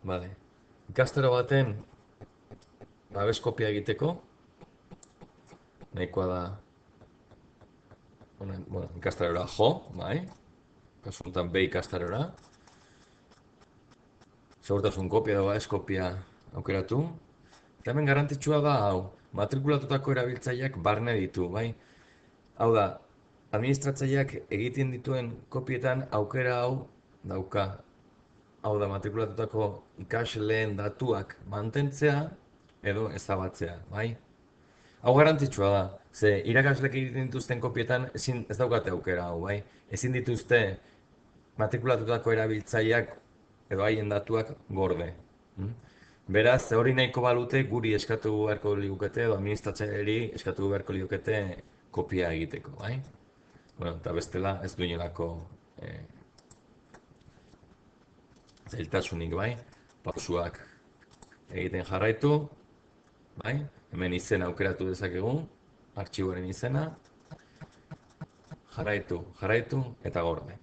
Vale. Ikastaro baten babes kopia egiteko, nahikoa da, ikastarora jo, bai? Kasu honetan B ikastarora. Segurtasun kopia edo babes kopia aukeratu. Eta hemen garrantzitsua da hau, matrikulatutako erabiltzaileak barne ditu, bai? Hau da, administratzaileak egiten dituen kopietan aukera hau dauka. Hau da, matrikulatutako ikasleen datuak mantentzea edo ezabatzea, bai? Hau garrantzitsua da, ze irakaslek egiten dituzten kopietan ez daukate aukera hau, bai? Ezin dituzte matrikulatutako erabiltzaileak edo haien datuak gorde. Beraz, hori nahiko balute guri eskatu beharko ligukete edo administratzaileari eskatu beharko ligukete kopia egiteko, bai? Eta bestela ez du inolako zailtasunik, bai? Pausuak egiten jarraitu, bai? Hemen izena aukeratu dezakegu, artxiboaren izena, jarraitu eta gorde.